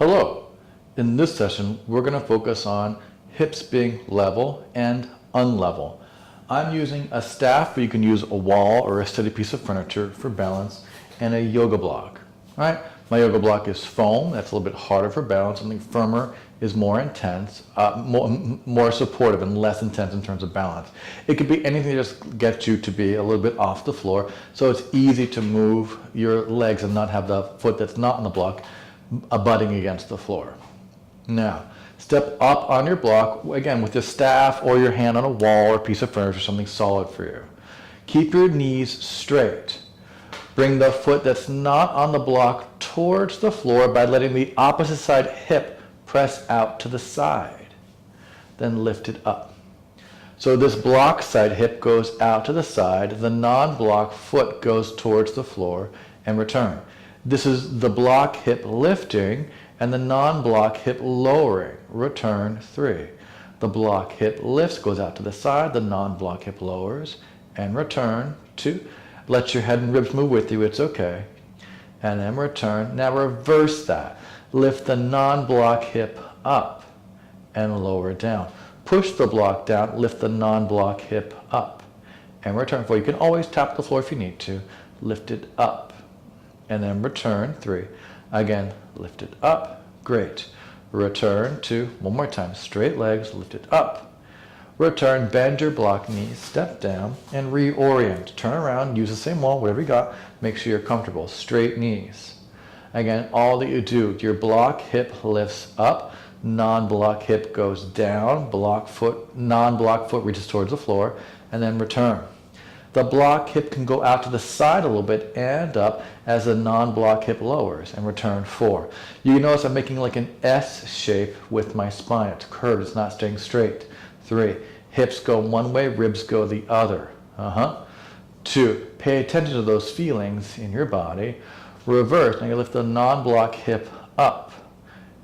Hello. In this session, we're going to focus on hips being level and unlevel. I'm using a staff, but you can use a wall or a steady piece of furniture for balance, and a yoga block. All right? My yoga block is foam. That's a little bit harder for balance. Something firmer is more intense, more supportive and less intense in terms of balance. It could be anything that just gets you to be a little bit off the floor, so it's easy to move your legs and not have the foot that's not on the block abutting against the floor. Now, step up on your block, again, with your staff or your hand on a wall or piece of furniture, something solid for you. Keep your knees straight. Bring the foot that's not on the block towards the floor by letting the opposite side hip press out to the side. Then lift it up. So this block side hip goes out to the side, the non-block foot goes towards the floor, and return. This is the block hip lifting and the non-block hip lowering. Return 3. The block hip lifts, goes out to the side, the non-block hip lowers, and return 2. Let your head and ribs move with you, it's okay. And then return. Now reverse that. Lift the non-block hip up and lower down. Push the block down, lift the non-block hip up and return 4. You can always tap the floor if you need to. Lift it up. And then return 3. Again, lift it up. Great. Return 2. One more time. Straight legs, lift it up. Return, bend your block knees, step down, and reorient. Turn around, use the same wall, whatever you got. Make sure you're comfortable. Straight knees. Again, all that you do, your block hip lifts up, non-block hip goes down, non-block foot reaches towards the floor, and then return. The block hip can go out to the side a little bit and up as the non-block hip lowers, and return 4. You notice I'm making like an S shape with my spine. It's curved, it's not staying straight. 3. Hips go one way, ribs go the other. 2. Pay attention to those feelings in your body. Reverse. Now you lift the non-block hip up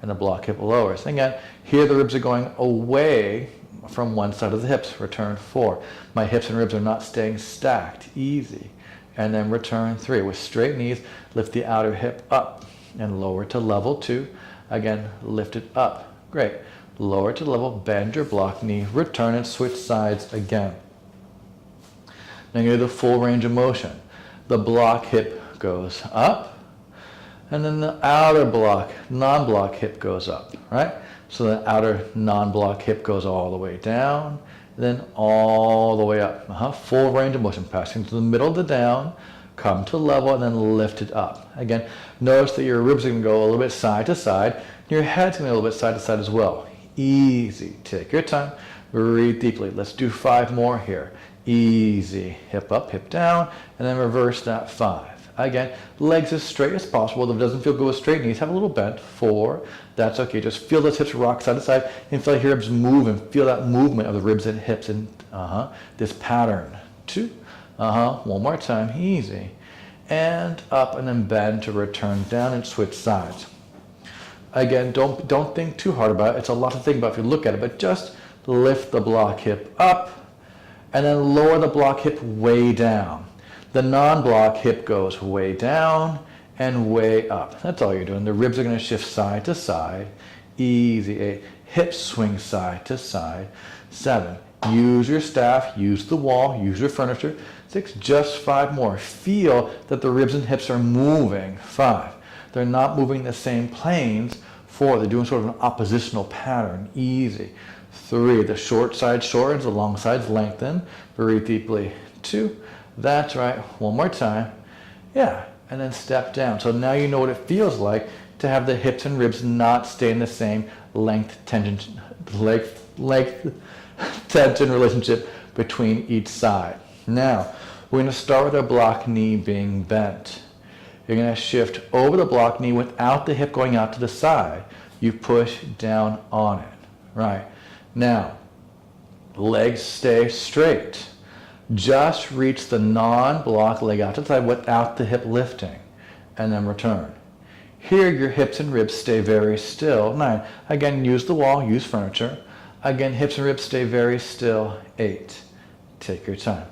and the block hip lowers. Again, here the ribs are going away from one side of the hips. Return 4. My hips and ribs are not staying stacked. Easy. And then return 3. With straight knees, lift the outer hip up and lower to level 2. Again, lift it up. Great. Lower to level, bend your block knee, return and switch sides again. Now you do the full range of motion. The block hip goes up, and then the outer block, non-block hip goes up, right? So the outer non-block hip goes all the way down, then all the way up. Full range of motion, passing to the middle to down, come to level, and then lift it up. Again, notice that your ribs are going to go a little bit side to side. Your head's going to go a little bit side to side as well. Easy. Take your time. Breathe deeply. Let's do 5 more here. Easy. Hip up, hip down, and then reverse that 5. Again, legs as straight as possible. If it doesn't feel good with straight knees, have a little bend. 4. That's okay. Just feel those hips rock side to side and feel your ribs move and feel that movement of the ribs and hips in this pattern. 2. One more time. Easy. And up and then bend to return down and switch sides. Again, don't think too hard about it. It's a lot to think about if you look at it, but just lift the block hip up and then lower the block hip way down. The non-block hip goes way down and way up. That's all you're doing. The ribs are going to shift side to side. Easy. 8. Hips swing side to side. 7. Use your staff, use the wall, use your furniture. 6. Just 5 more. Feel that the ribs and hips are moving. 5. They're not moving the same planes. 4, they're doing sort of an oppositional pattern. Easy. 3, the short side shortens, the long sides lengthen. Breathe deeply. 2, that's right. One more time. Yeah, and then step down. So now you know what it feels like to have the hips and ribs not stay in the same length tension relationship between each side. Now, we're going to start with our block knee being bent. You're going to shift over the block knee without the hip going out to the side. You push down on it. Right. Now, legs stay straight. Just reach the non-block leg out to the side without the hip lifting. And then return. Here, your hips and ribs stay very still. 9. Again, use the wall, use furniture. Again, hips and ribs stay very still. 8. Take your time.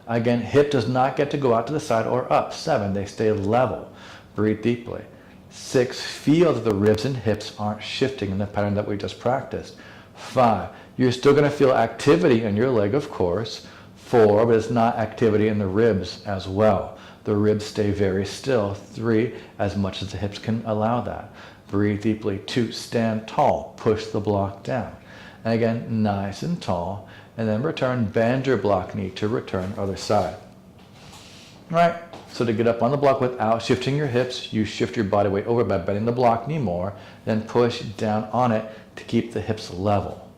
Again, hip does not get to go out to the side or up. 7, they stay level. Breathe deeply. 6, feel that the ribs and hips aren't shifting in the pattern that we just practiced. 5, you're still going to feel activity in your leg, of course. 4, but it's not activity in the ribs as well. The ribs stay very still. 3, as much as the hips can allow that. Breathe deeply. 2, stand tall. Push the block down. And again, nice and tall. And then return, bend your block knee to return other side. All right, so to get up on the block without shifting your hips, you shift your body weight over by bending the block knee more, then push down on it to keep the hips level.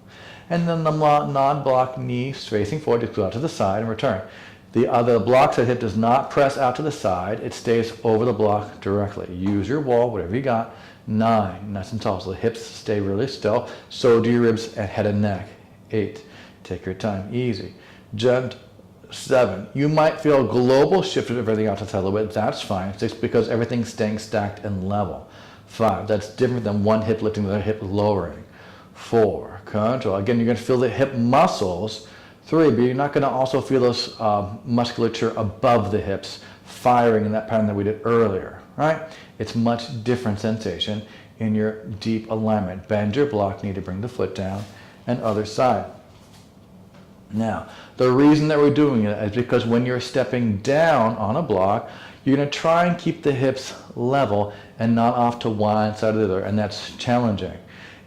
And then the non-block knee facing forward, just go out to the side and return. The other block side hip does not press out to the side, it stays over the block directly. Use your wall, whatever you got. 9, nice and tall, so the hips stay really still. So do your ribs and head and neck. 8, take your time, easy. 7, you might feel a global shift of everything out to the side a little bit, that's fine. 6, because everything's staying stacked and level. 5, that's different than one hip lifting, the other hip lowering. 4, control. Again, you're going to feel the hip muscles. 3, but you're not going to also feel those musculature above the hips firing in that pattern that we did earlier, right? It's much different sensation in your deep alignment. Bend your block knee to bring the foot down, and other side. Now, the reason that we're doing it is because when you're stepping down on a block, you're going to try and keep the hips level and not off to one side or the other, and that's challenging.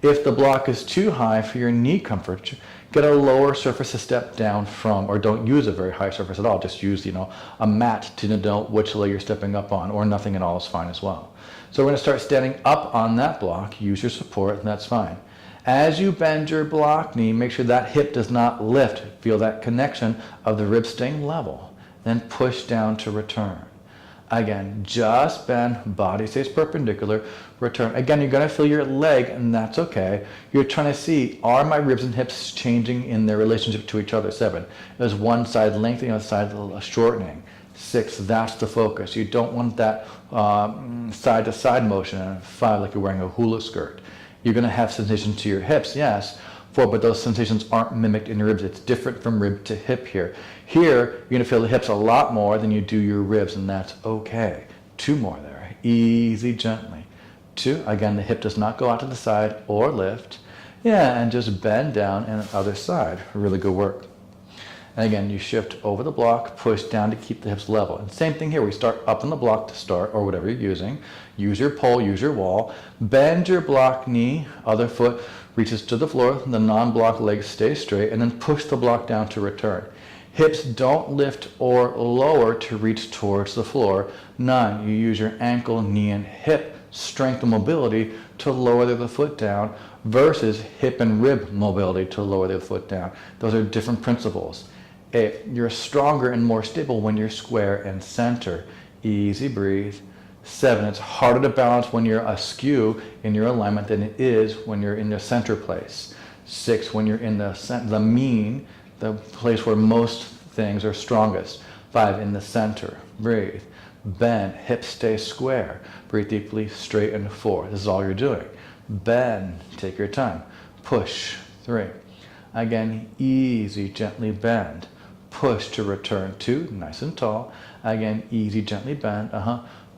If the block is too high for your knee comfort, get a lower surface to step down from, or don't use a very high surface at all. Just use, a mat to denote which leg you're stepping up on, or nothing at all is fine as well. So we're going to start standing up on that block. Use your support, and that's fine. As you bend your block knee, make sure that hip does not lift. Feel that connection of the ribs staying level. Then push down to return. Again, just bend, body stays perpendicular, return. Again, you're going to feel your leg, and that's okay. You're trying to see, are my ribs and hips changing in their relationship to each other? 7, there's one side lengthening, the other side shortening. 6, that's the focus. You don't want that side-to-side motion. And 5, like you're wearing a hula skirt. You're going to have sensation to your hips, yes. 4, but those sensations aren't mimicked in your ribs. It's different from rib to hip here. Here, you're going to feel the hips a lot more than you do your ribs, and that's okay. 2 more there. Easy, gently. 2, again, the hip does not go out to the side or lift. Yeah, and just bend down and other side. Really good work. And again, you shift over the block, push down to keep the hips level. And same thing here, we start up on the block to start, or whatever you're using. Use your pole, use your wall. Bend your block knee, other foot reaches to the floor, the non-block leg stays straight, and then push the block down to return. Hips don't lift or lower to reach towards the floor. 9, you use your ankle, knee, and hip strength and mobility to lower the foot down versus hip and rib mobility to lower the foot down. Those are different principles. 8, you're stronger and more stable when you're square and center. Easy, breathe. 7, it's harder to balance when you're askew in your alignment than it is when you're in the center place. 6, when you're in the mean, the place where most things are strongest. 5, in the center. Breathe. Bend. Hips stay square. Breathe deeply, straighten. 4. This is all you're doing. Bend. Take your time. Push. 3. Again, easy, gently bend. Push to return. 2, nice and tall. Again, easy, gently bend.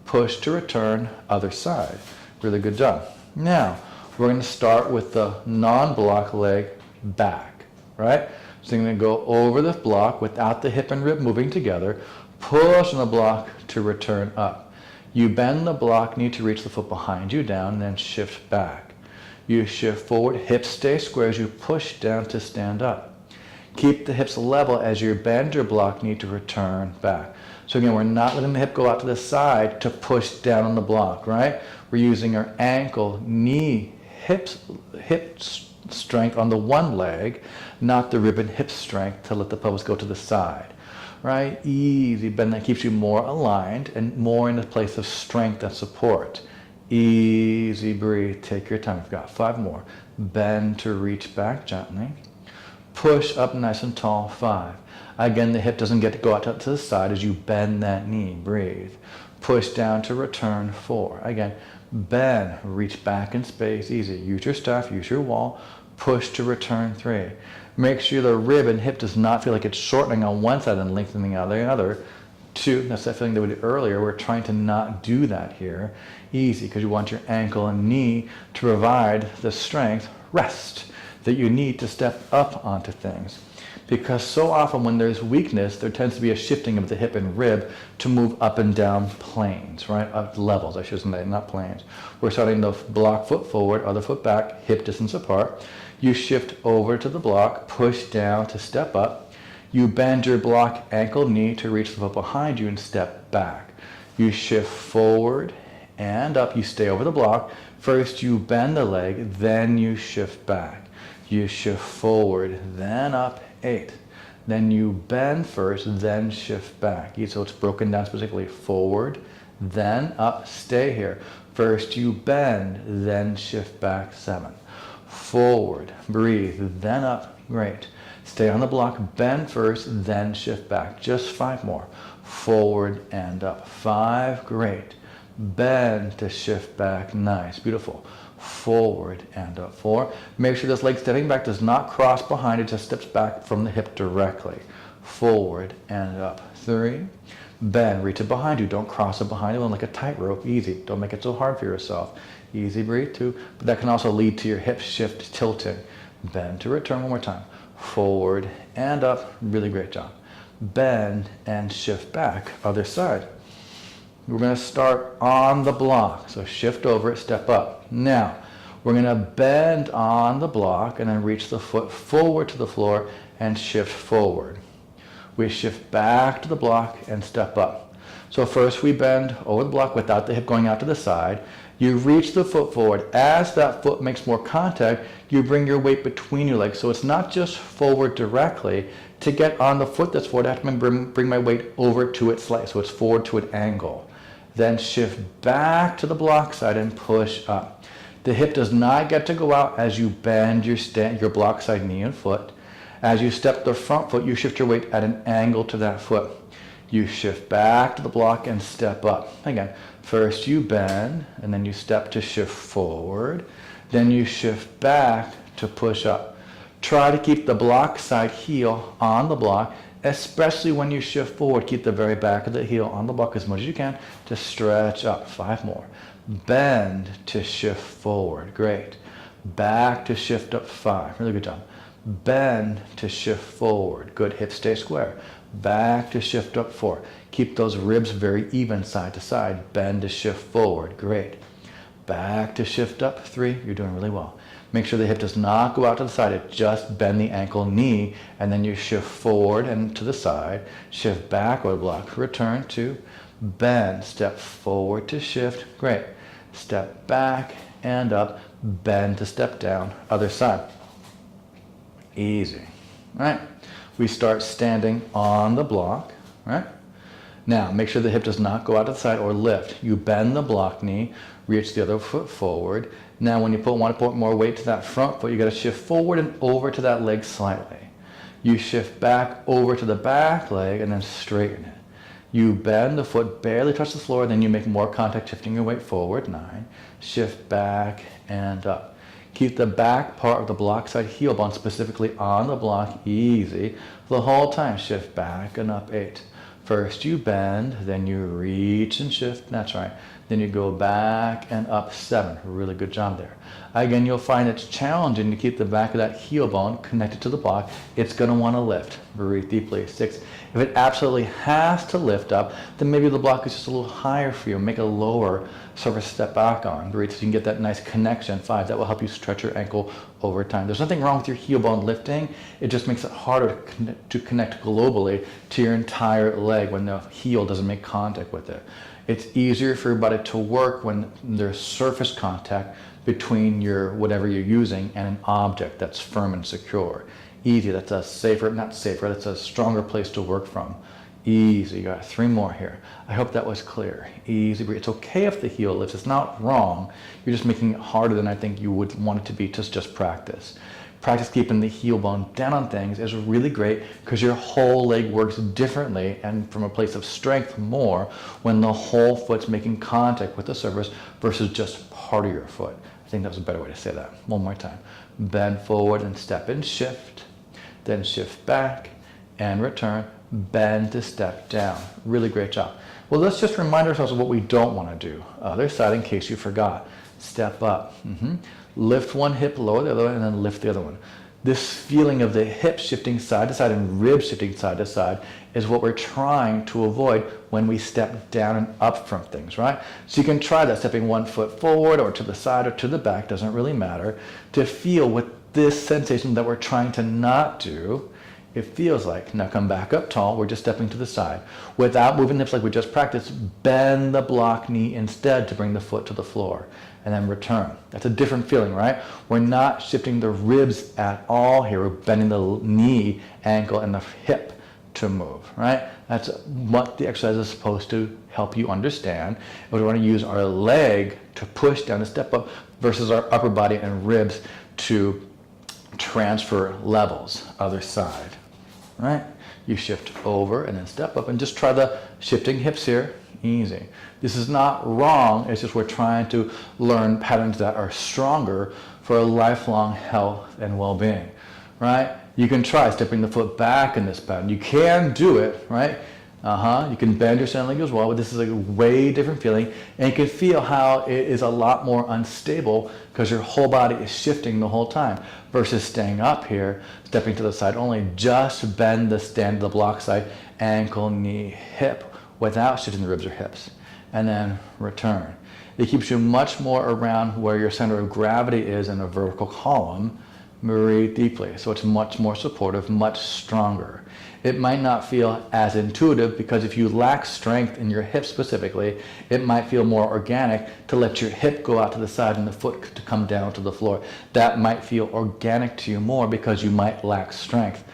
Push to return, other side. Really good job. Now, we're going to start with the non-block leg back, right? So you're going to go over the block without the hip and rib moving together, push on the block to return up. You bend the block knee to reach the foot behind you down, and then shift back. You shift forward, hips stay square as you push down to stand up. Keep the hips level as you bend your block knee to return back. So again, we're not letting the hip go out to the side to push down on the block, right? We're using our ankle, knee, hip strength on the one leg, not the rib and hip strength to let the pelvis go to the side, right? Easy bend that keeps you more aligned and more in a place of strength and support. Easy breathe, take your time. We've got 5 more. Bend to reach back gently. Push up nice and tall, 5. Again, the hip doesn't get to go out to the side as you bend that knee. Breathe. Push down to return, 4. Again, bend, reach back in space, easy. Use your staff, use your wall. Push to return, 3. Make sure the rib and hip does not feel like it's shortening on one side and lengthening on the other. 2, that's that feeling that we did earlier. We're trying to not do that here. Easy, because you want your ankle and knee to provide the strength, rest, that you need to step up onto things. Because so often when there's weakness, there tends to be a shifting of the hip and rib to move up and down planes, right? Up levels, I should say, not planes. We're starting to block foot forward, other foot back, hip distance apart. You shift over to the block, push down to step up. You bend your block ankle, knee to reach the foot behind you and step back. You shift forward and up. You stay over the block. First you bend the leg, then you shift back. You shift forward, then up, 8. Then you bend first, then shift back. So it's broken down specifically forward, then up, stay here. First you bend, then shift back, 7. Forward, breathe, then up, great. Stay on the block, bend first, then shift back. Just 5 more. Forward and up, 5, great. Bend to shift back, nice, beautiful. Forward and up, 4. Make sure this leg stepping back does not cross behind, it just steps back from the hip directly. Forward and up, 3. Bend, reach it behind you, don't cross it behind you like a tightrope, easy. Don't make it so hard for yourself. Easy, breathe, 2. But that can also lead to your hip shift tilting. Bend to return, one more time. Forward and up, really great job. Bend and shift back, other side. We're going to start on the block, so shift over it, step up. Now, we're going to bend on the block and then reach the foot forward to the floor and shift forward. We shift back to the block and step up. So first we bend over the block without the hip going out to the side. You reach the foot forward. As that foot makes more contact, you bring your weight between your legs. So it's not just forward directly. To get on the foot that's forward, I have to bring my weight over to it slightly, so it's forward to an angle. Then shift back to the block side and push up. The hip does not get to go out as you bend your block side knee and foot. As you step the front foot, you shift your weight at an angle to that foot. You shift back to the block and step up. Again, first you bend and then you step to shift forward. Then you shift back to push up. Try to keep the block side heel on the block, especially when you shift forward. Keep the very back of the heel on the block as much as you can to stretch up. 5 more. Bend to shift forward. Great. Back to shift up. 5. Really good job. Bend to shift forward. Good. Hips stay square. Back to shift up. 4. Keep those ribs very even side to side. Bend to shift forward. Great. Back to shift up. 3. You're doing really well. Make sure the hip does not go out to the side. It just bend the ankle, knee, and then you shift forward and to the side. Shift back or block. Return to bend. Step forward to shift. Great. Step back and up. Bend to step down. Other side. Easy. All right. We start standing on the block. Right. Now, make sure the hip does not go out to the side or lift. You bend the block knee, reach the other foot forward. Now, when you want to put more weight to that front foot, you got to shift forward and over to that leg slightly. You shift back over to the back leg and then straighten it. You bend the foot, barely touch the floor, then you make more contact, shifting your weight forward. 9. Shift back and up. Keep the back part of the block side heel bone specifically on the block. Easy. The whole time, shift back and up. 8. First you bend, then you reach and shift. That's right. Then you go back and up. 7. Really good job there. Again, you'll find it's challenging to keep the back of that heel bone connected to the block. It's going to want to lift. Breathe deeply. 6. If it absolutely has to lift up, then maybe the block is just a little higher for you. Make a lower surface step back on. Breathe so you can get that nice connection. 5. That will help you stretch your ankle over time. There's nothing wrong with your heel bone lifting. It just makes it harder to connect globally to your entire leg when the heel doesn't make contact with it. It's easier for your body to work when there's surface contact between whatever you're using and an object that's firm and secure. Easy, that's a that's a stronger place to work from. Easy, you got 3 more here. I hope that was clear. Easy, it's okay if the heel lifts, it's not wrong. You're just making it harder than I think you would want it to be to just practice. Practice keeping the heel bone down on things is really great because your whole leg works differently and from a place of strength more when the whole foot's making contact with the surface versus just part of your foot. I think that was a better way to say that. One more time. Bend forward and step and shift. Then shift back and return. bend to step down. Really great job. Well, let's just remind ourselves of what we don't want to do. Other side in case you forgot. Step up. Lift one hip, lower the other one, and then lift the other one. This feeling of the hips shifting side to side and ribs shifting side to side is what we're trying to avoid when we step down and up from things, right? So you can try that, stepping one foot forward or to the side or to the back, doesn't really matter, to feel what this sensation that we're trying to not do, it feels like. Now come back up tall, we're just stepping to the side. Without moving the hips like we just practiced, bend the block knee instead to bring the foot to the floor. And then return. That's a different feeling, right? We're not shifting the ribs at all here. We're bending the knee, ankle, and the hip to move, right? That's what the exercise is supposed to help you understand. We want to use our leg to push down to step up versus our upper body and ribs to transfer levels. Other side, right? You shift over and then step up and just try the shifting hips here. Easy. This is not wrong, it's just we're trying to learn patterns that are stronger for a lifelong health and well-being, right? You can try stepping the foot back in this pattern. You can do it, right? You can bend your center leg as well, but this is a way different feeling, and you can feel how it is a lot more unstable because your whole body is shifting the whole time versus staying up here, stepping to the side only. Just bend the stand to the block side, ankle, knee, hip, without shifting the ribs or hips, and then return. It keeps you much more around where your center of gravity is in a vertical column. Breathe deeply, so it's much more supportive, much stronger. It might not feel as intuitive because if you lack strength in your hip specifically, it might feel more organic to let your hip go out to the side and the foot to come down to the floor. That might feel organic to you more because you might lack strength.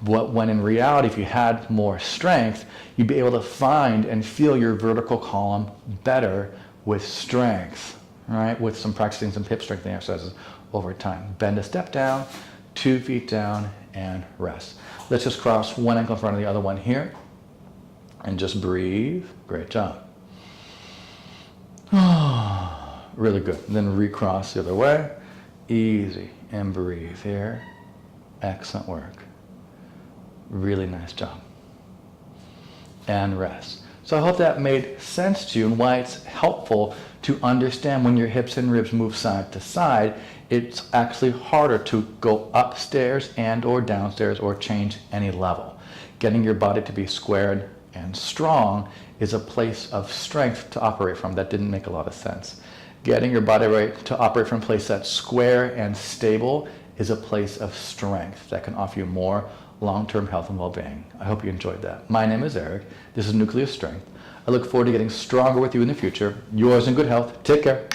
But when in reality, if you had more strength, you'd be able to find and feel your vertical column better with strength, right? With some practicing some hip strengthening exercises over time. Bend a step down, 2 feet down, and rest. Let's just cross one ankle in front of the other one here, and just breathe. Great job. Really good. And then recross the other way. Easy. And breathe here. Excellent work. Really nice job. And rest. So I hope that made sense to you and why it's helpful to understand when your hips and ribs move side to side, it's actually harder to go upstairs and or downstairs or change any level. Getting your body to be squared and strong is a place of strength to operate from. That didn't make a lot of sense. Getting your body right to operate from a place that's square and stable is a place of strength that can offer you more long-term health and well-being. I hope you enjoyed that. My name is Eric. This is Nucleus Strength. I look forward to getting stronger with you in the future. Yours in good health. Take care.